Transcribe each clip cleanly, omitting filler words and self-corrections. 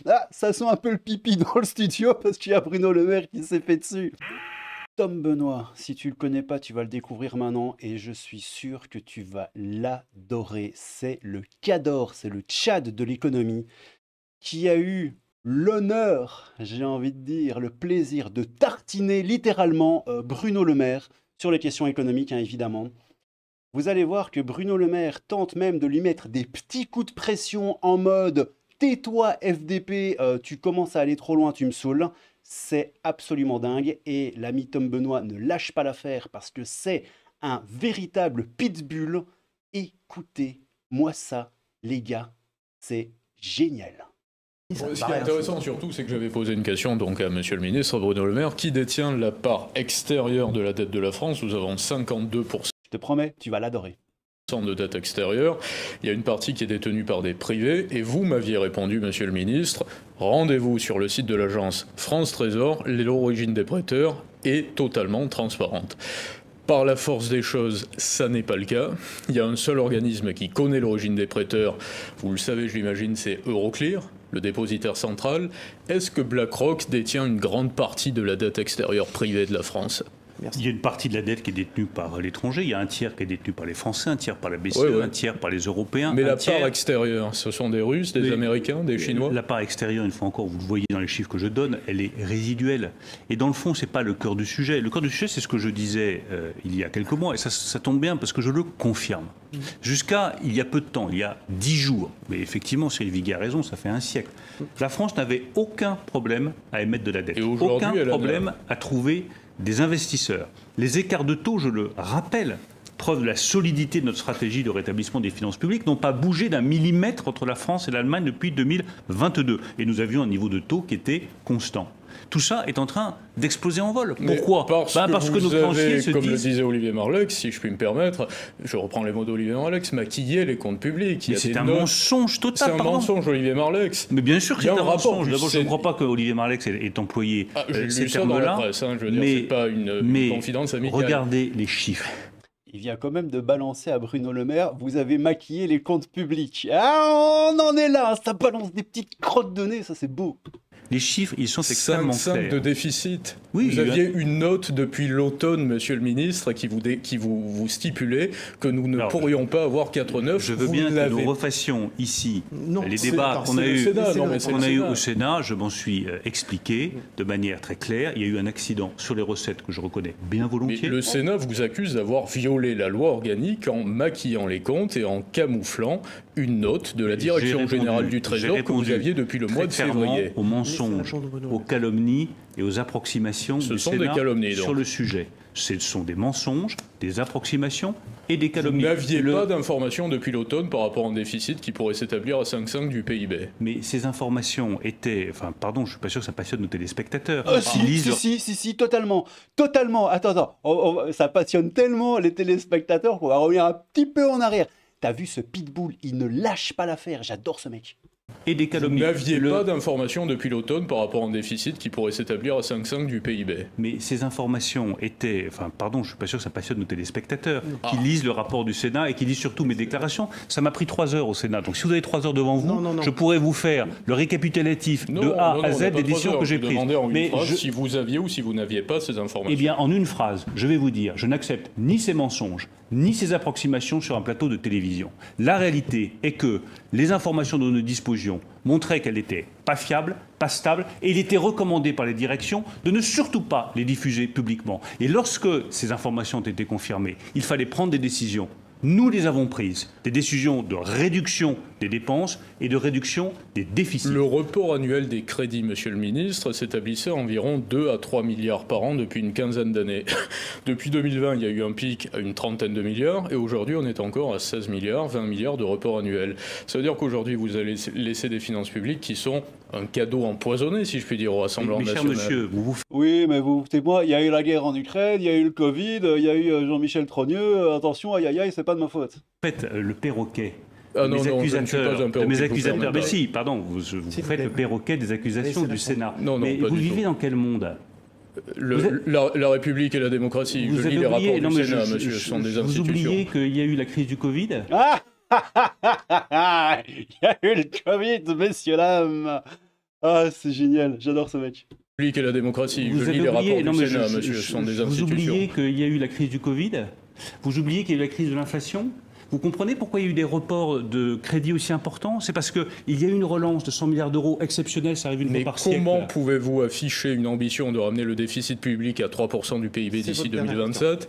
Ah, ça sent un peu le pipi dans le studio parce qu'il y a Bruno Le Maire qui s'est fait dessus. Tom Benoît, si tu le connais pas, tu vas le découvrir maintenant et je suis sûr que tu vas l'adorer. C'est le Cador, c'est le Tchad de l'économie qui a eu l'honneur, j'ai envie de dire, le plaisir de tartiner littéralement Bruno Le Maire sur les questions économiques, hein, évidemment. Vous allez voir que Bruno Le Maire tente même de lui mettre des petits coups de pression en mode tais-toi FDP, tu commences à aller trop loin, tu me saoules. C'est absolument dingue et l'ami Tom Benoît ne lâche pas l'affaire parce que c'est un véritable pitbull. Écoutez-moi ça, les gars, c'est génial. Ce qui est intéressant surtout, c'est que j'avais posé une question donc à Monsieur le ministre Bruno Le Maire, qui détient la part extérieure de la dette de la France. Nous avons 52%. Je te promets, tu vas l'adorer. De dette extérieure, il y a une partie qui est détenue par des privés, et vous m'aviez répondu, Monsieur le ministre, rendez-vous sur le site de l'agence France Trésor, l'origine des prêteurs est totalement transparente. Par la force des choses, ça n'est pas le cas. Il y a un seul organisme qui connaît l'origine des prêteurs, vous le savez, je l'imagine, c'est Euroclear, le dépositaire central. Est-ce que BlackRock détient une grande partie de la dette extérieure privée de la France ? Merci. Il y a une partie de la dette qui est détenue par l'étranger, il y a un tiers qui est détenu par les Français, un tiers par la BCE, un tiers par les Européens. Mais la part extérieure, ce sont des Russes, des Américains, des Chinois? La part extérieure, une fois encore, vous le voyez dans les chiffres que je donne, elle est résiduelle. Et dans le fond, ce n'est pas le cœur du sujet. Le cœur du sujet, c'est ce que je disais il y a quelques mois, et ça tombe bien parce que je le confirme. Jusqu'à il y a peu de temps, il y a 10 jours, mais effectivement, Cyril Viguier a raison, ça fait un siècle, la France n'avait aucun problème à émettre de la dette, aucun problème à trouver des investisseurs. Les écarts de taux, je le rappelle, preuve de la solidité de notre stratégie de rétablissement des finances publiques, n'ont pas bougé d'un millimètre entre la France et l'Allemagne depuis 2022. Et nous avions un niveau de taux qui était constant. Tout ça est en train d'exploser en vol. Pourquoi? Parce que nos financiers se disent... Comme le disait Olivier Marleix, si je puis me permettre, je reprends les mots d'Olivier Marleix, maquiller les comptes publics. C'est un mensonge total. C'est un mensonge, Olivier Marleix. Mais bien sûr que c'est un mensonge. D'abord, je ne crois pas que Olivier Marleix ait employé ces termes-là. Mais c'est pas une confidence amicale. Regardez les chiffres. Il vient quand même de balancer à Bruno Le Maire, vous avez maquillé les comptes publics. Ah, on en est là, ça balance des petites crottes de nez, ça c'est beau. Les chiffres, ils sont extrêmement clairs. 5,5 de déficit. Oui, vous aviez une note depuis l'automne, monsieur le ministre, qui vous stipulait que nous ne pourrions pas avoir 4,9. Je veux bien que nous refassions ici les débats qu'on a eu au Sénat. Je m'en suis expliqué de manière très claire. Il y a eu un accident sur les recettes que je reconnais bien volontiers. Mais le Sénat vous accuse d'avoir violé la loi organique en maquillant les comptes et en camouflant une note de la Direction générale du Trésor que vous aviez depuis le mois de février. Aux mensonges, aux calomnies et aux approximations du Sénat sur le sujet. Ce sont des mensonges, des approximations et des calomnies. Vous n'aviez pas d'informations depuis l'automne par rapport à un déficit qui pourrait s'établir à 5,5 du PIB. Mais ces informations étaient... Enfin, pardon, je ne suis pas sûr que ça passionne nos téléspectateurs. Si, totalement. Totalement. Attends. Ça passionne tellement les téléspectateurs qu'on va revenir un petit peu en arrière. T'as vu ce pitbull, il ne lâche pas l'affaire. J'adore ce mec. Et des calomnies. Vous n'aviez pas d'informations depuis l'automne par rapport à un déficit qui pourrait s'établir à 5,5 du PIB. Mais ces informations étaient... Enfin, pardon, je ne suis pas sûr que ça passionne nos téléspectateurs qui lisent le rapport du Sénat et qui lisent surtout mes déclarations. Ça m'a pris 3 heures au Sénat. Donc si vous avez 3 heures devant vous, je pourrais vous faire le récapitulatif de A à Z des décisions que j'ai prises. Mais si vous aviez ou si vous n'aviez pas ces informations. Eh bien, en une phrase, je vais vous dire, je n'accepte ni ces mensonges, ni ces approximations sur un plateau de télévision. La réalité est que les informations dont nous disposions montraient qu'elles n'étaient pas fiables, pas stables, et il était recommandé par les directions de ne surtout pas les diffuser publiquement. Et lorsque ces informations ont été confirmées, il fallait prendre des décisions. Nous les avons prises, des décisions de réduction des dépenses et de réduction des déficits. Le report annuel des crédits, monsieur le ministre, s'établissait à environ 2 à 3 milliards par an depuis une quinzaine d'années. Depuis 2020, il y a eu un pic à une trentaine de milliards, et aujourd'hui on est encore à 16 milliards, 20 milliards de report annuel. Ça veut dire qu'aujourd'hui vous allez laisser des finances publiques qui sont un cadeau empoisonné, si je puis dire, au Rassemblement national. Monsieur, oui, mais vous, moi, il y a eu la guerre en Ukraine, il y a eu le Covid, il y a eu Jean-Michel Trogneux, attention, aïe, c'est pas de ma faute. En fait, le perroquet. Mes accusateurs, mais si, pardon, vous faites le perroquet des accusations du Sénat. Mais vous vivez dans quel monde? La République et la démocratie. Je lis les rapports du Sénat, monsieur, ce sont des institutions. Vous oubliez qu'il y a eu la crise du Covid? Il y a eu le Covid, messieurs, dames. Ah, c'est génial, j'adore ce mec. Et la démocratie. Vous Je avez lis les oublié, rapports non, du mais Sénat, monsieur, ce sont des vous institutions. oubliez qu'il y a eu la crise du Covid, vous oubliez qu'il y a eu la crise de l'inflation. Vous comprenez pourquoi il y a eu des reports de crédit aussi importants? C'est parce qu'il y a eu une relance de 100 milliards d'euros exceptionnelle, ça arrive une fois par siècle. Mais comment pouvez-vous afficher une ambition de ramener le déficit public à 3% du PIB d'ici 2027,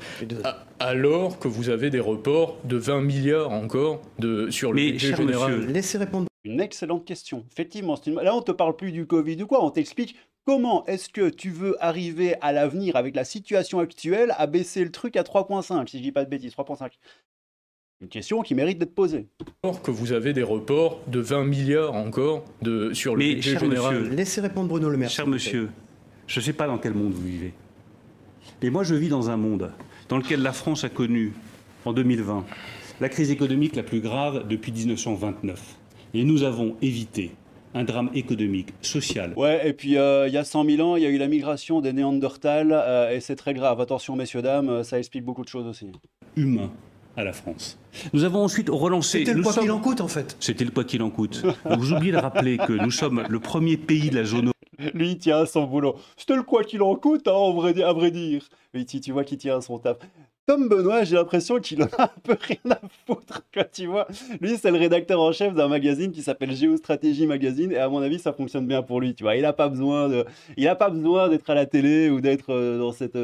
alors que vous avez des reports de 20 milliards encore sur le budget général? Monsieur, laissez répondre. Une excellente question. Effectivement, là on te parle plus du Covid ou quoi, on t'explique comment est-ce que tu veux arriver à l'avenir avec la situation actuelle à baisser le truc à 3,5, si je dis pas de bêtises, 3,5. Une question qui mérite d'être posée. Alors que vous avez des reports de 20 milliards encore sur le budget général. Monsieur, laissez répondre Bruno Le Maire. Cher monsieur, je ne sais pas dans quel monde vous vivez. Mais moi, je vis dans un monde dans lequel la France a connu, en 2020, la crise économique la plus grave depuis 1929. Et nous avons évité un drame économique, social. Ouais, et puis il y a 100 000 ans, il y a eu la migration des Néandertals, et c'est très grave. Attention, messieurs, dames, ça explique beaucoup de choses aussi. Humain à la France. Nous avons ensuite relancé... C'était le quoi qu'il en coûte, en fait. C'était le quoi qu'il en coûte. Vous oubliez de rappeler que nous sommes le premier pays de la zone euro. Lui, il tient à son boulot. C'était le quoi qu'il en coûte, hein, à vrai dire. Mais tu vois qu'il tient à son taf. Tom Benoît, j'ai l'impression qu'il en a un peu rien à foutre, quoi, tu vois. Lui, c'est le rédacteur en chef d'un magazine qui s'appelle Géostratégie Magazine, et à mon avis, ça fonctionne bien pour lui, tu vois. Il n'a pas besoin d'être à la télé ou d'être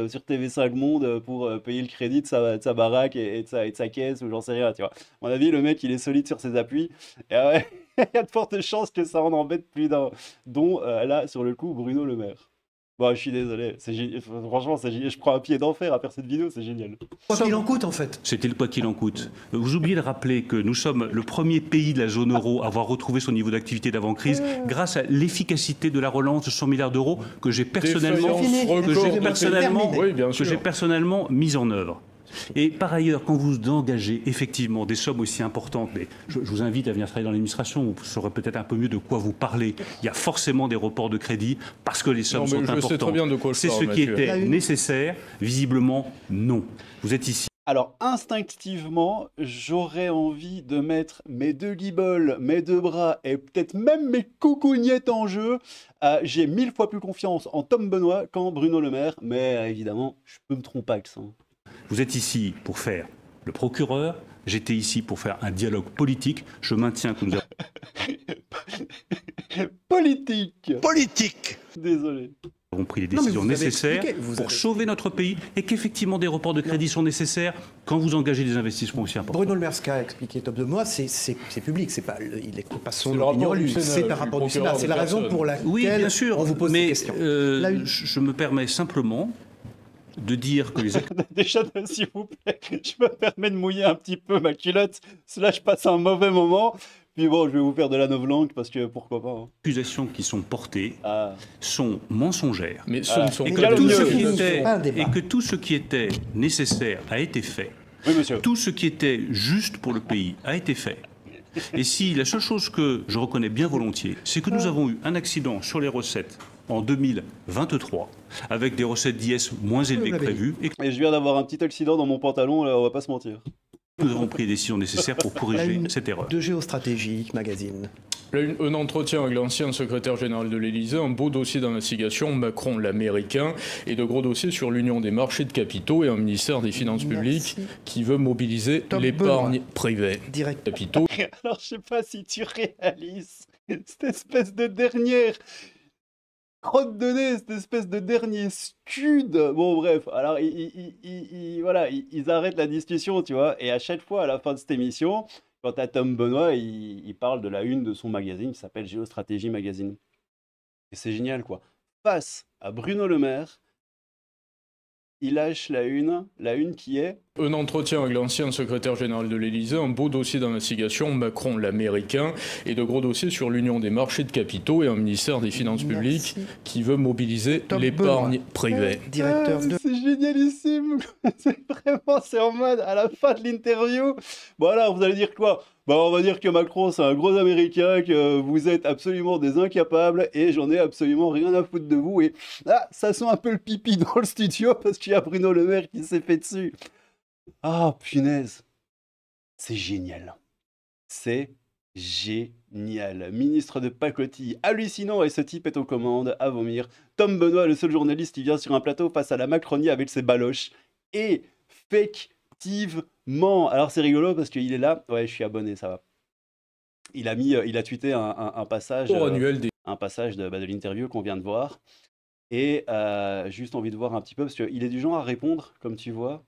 sur TV5 Monde pour payer le crédit de sa baraque et de sa caisse, ou j'en sais rien, tu vois. À mon avis, le mec, il est solide sur ses appuis, et ouais, il y a de fortes chances que ça en embête plus d'un, dont, là, sur le coup, Bruno Le Maire. Bon, je suis désolé, franchement, je prends un pied d'enfer à faire cette vidéo, c'est génial. Quoi qu'il en coûte, en fait. C'était le quoi qu'il en coûte. Vous oubliez de rappeler que nous sommes le premier pays de la zone euro à avoir retrouvé son niveau d'activité d'avant-crise grâce à l'efficacité de la relance de 100 milliards d'euros que j'ai personnellement mise en œuvre. Et par ailleurs, quand vous engagez effectivement des sommes aussi importantes, mais je vous invite à venir travailler dans l'administration, vous saurez peut-être un peu mieux de quoi vous parlez. Il y a forcément des reports de crédit parce que les sommes sont importantes. C'est ce qui était nécessaire. Visiblement, non. Vous êtes ici. Alors, instinctivement, j'aurais envie de mettre mes deux guiboles, mes deux bras et peut-être même mes coucougnettes en jeu. J'ai 1000 fois plus confiance en Tom Benoît qu'en Bruno Le Maire, mais évidemment, je peux me tromper avec ça. Vous êtes ici pour faire le procureur, j'étais ici pour faire un dialogue politique. Je maintiens que nous avons... Politique. Désolé. Nous avons pris les décisions nécessaires pour sauver notre pays et qu'effectivement des reports de crédit sont nécessaires quand vous engagez des investissements aussi importants. Bruno Le Maire, ce qu'a expliqué Tom Benoît, c'est public, c'est pas, il n'est pas son opinion, lui, c'est un rapport du Sénat. C'est la raison pour laquelle bien sûr, on vous pose ces questions. Je me permets simplement de dire que les... Déjà, s'il vous plaît, je me permets de mouiller un petit peu ma culotte. Cela, je passe un mauvais moment. Puis bon, je vais vous faire de la novlangue parce que pourquoi pas. Hein. Les accusations qui sont portées sont mensongères. Mais ce ne sont et que que tout ce qui était nécessaire a été fait. Oui, monsieur. Tout ce qui était juste pour le pays a été fait. Et si la seule chose que je reconnais bien volontiers, c'est que nous avons eu un accident sur les recettes en 2023, avec des recettes d'IS moins élevées que prévues. Et je viens d'avoir un petit accident dans mon pantalon, là, on va pas se mentir. Nous avons pris les décisions nécessaires pour corriger cette erreur. De Géostratégie Magazine. Un entretien avec l'ancien secrétaire général de l'Élysée, un beau dossier d'investigation, Macron l'américain, et de gros dossiers sur l'union des marchés de capitaux et un ministère des Finances publiques qui veut mobiliser l'épargne privée. Direct. Capitaux. Alors je sais pas si tu réalises cette espèce de dernière crotte de nez, cette espèce de dernier scud. Bon bref, alors ils arrêtent la discussion, tu vois, et à chaque fois à la fin de cette émission, quand à Tom Benoît, il parle de la une de son magazine qui s'appelle Géostratégie Magazine. Et c'est génial, quoi. Face à Bruno Le Maire, il lâche la une qui est... Un entretien avec l'ancien secrétaire général de l'Élysée, un beau dossier d'investigation, Macron l'américain, et de gros dossiers sur l'union des marchés de capitaux et un ministère des Finances publiques qui veut mobiliser l'épargne privée. Directeur de... C'est génialissime. C'est en mode, à la fin de l'interview, bon alors vous allez dire quoi? Bah, on va dire que Macron c'est un gros américain, que vous êtes absolument des incapables et j'en ai absolument rien à foutre de vous. Et là, ça sent un peu le pipi dans le studio parce qu'il y a Bruno Le Maire qui s'est fait dessus. Ah, punaise. C'est génial. C'est génial. Niel, ministre de pacotille, hallucinant, et ce type est aux commandes, à vomir. Tom Benoît, le seul journaliste qui vient sur un plateau face à la Macronie avec ses baloches. Effectivement. Alors c'est rigolo parce qu'il est là. Ouais, je suis abonné, ça va. Il a tweeté un passage, un passage de l'interview qu'on vient de voir. Et juste envie de voir un petit peu, parce qu'il est du genre à répondre, comme tu vois.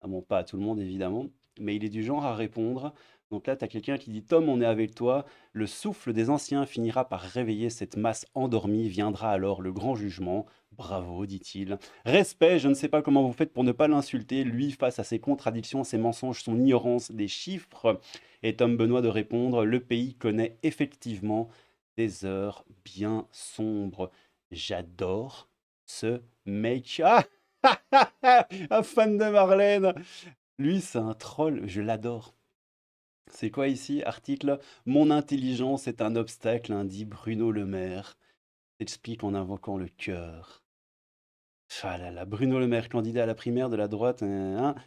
Ah bon, pas à tout le monde, évidemment. Mais il est du genre à répondre. Donc là, tu as quelqu'un qui dit « Tom, on est avec toi. Le souffle des anciens finira par réveiller cette masse endormie. Viendra alors le grand jugement. Bravo, dit-il. Respect, je ne sais pas comment vous faites pour ne pas l'insulter. Lui, face à ses contradictions, ses mensonges, son ignorance des chiffres. » Et Tom Benoît de répondre « Le pays connaît effectivement des heures bien sombres. » J'adore ce mec. Ah, un fan de Marlène. Lui, c'est un troll. Je l'adore. C'est quoi ici? Article. Mon intelligence est un obstacle, dit Bruno Le Maire. S'explique en invoquant le cœur. Ah là là, Bruno Le Maire, candidat à la primaire de la droite,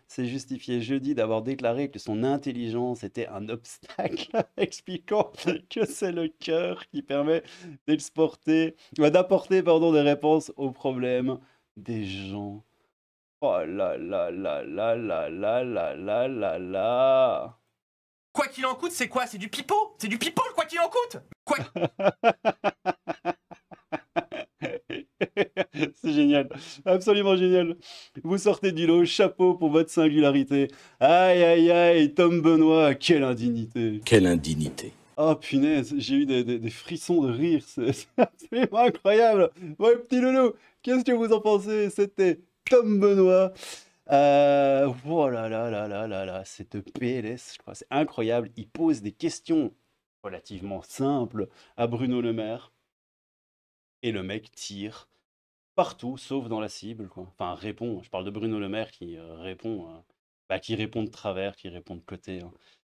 s'est justifié jeudi d'avoir déclaré que son intelligence était un obstacle, expliquant que c'est le cœur qui permet d'apporter des réponses aux problèmes des gens. Oh là là là là là là là là là là. Quoi qu'il en coûte, c'est quoi? C'est du pipeau? C'est du pipeau, quoi qu'il en coûte? Quoi... C'est génial, absolument génial. Vous sortez du lot, chapeau pour votre singularité. Aïe aïe aïe, Tom Benoît, quelle indignité. Quelle indignité. Oh punaise, j'ai eu des frissons de rire, c'est absolument incroyable. Ouais, petit loulou, qu'est-ce que vous en pensez? C'était Tom Benoît. Oh là là là là là là, cette PLS, je crois, c'est incroyable. Il pose des questions relativement simples à Bruno Le Maire. Et le mec tire partout, sauf dans la cible, quoi. Enfin, répond. Je parle de Bruno Le Maire qui répond de travers, qui répond de côté.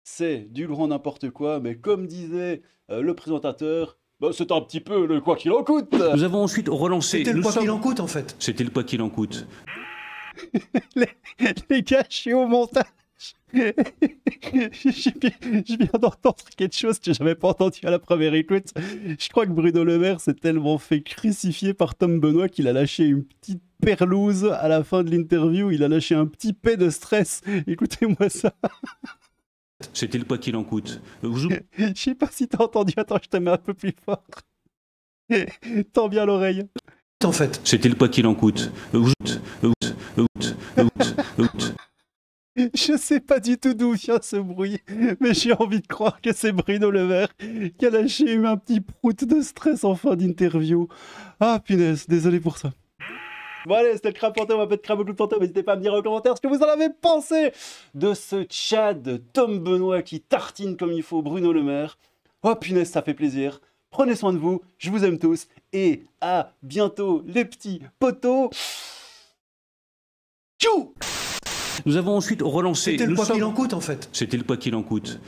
C'est du grand n'importe quoi, mais comme disait le présentateur, c'est un petit peu le quoi qu'il en coûte. Nous avons ensuite relancé... C'était le quoi qu'il en coûte, en fait. C'était le quoi qu'il en coûte. les gars, je suis au montage. Je viens d'entendre quelque chose que j'avais pas entendu à la première écoute. Je crois que Bruno Le Maire s'est tellement fait crucifier par Tom Benoît qu'il a lâché une petite perlouse à la fin de l'interview. Il a lâché un petit P de stress. Écoutez-moi ça. C'était le quoi qu'il en coûte. Je sais pas si t'as entendu. Attends, je te mets un peu plus fort. Tends bien l'oreille. En fait. C'était le quoi qu'il en coûte. Je sais pas du tout d'où vient ce bruit, mais j'ai envie de croire que c'est Bruno Le Maire qui a lâché un petit prout de stress en fin d'interview. Ah punaise, désolé pour ça. Bon allez, c'était le Crabe Fantôme, un peu de Crabe au Clou Fantôme. N'hésitez pas à me dire en commentaire ce que vous en avez pensé de ce chat de Tom Benoît qui tartine comme il faut Bruno Le Maire. Oh punaise, ça fait plaisir. Prenez soin de vous, je vous aime tous, et à bientôt les petits potos. Tchou! Nous avons ensuite relancé... C'était le quoi qu'il en coûte, en fait. C'était le quoi qu'il en coûte.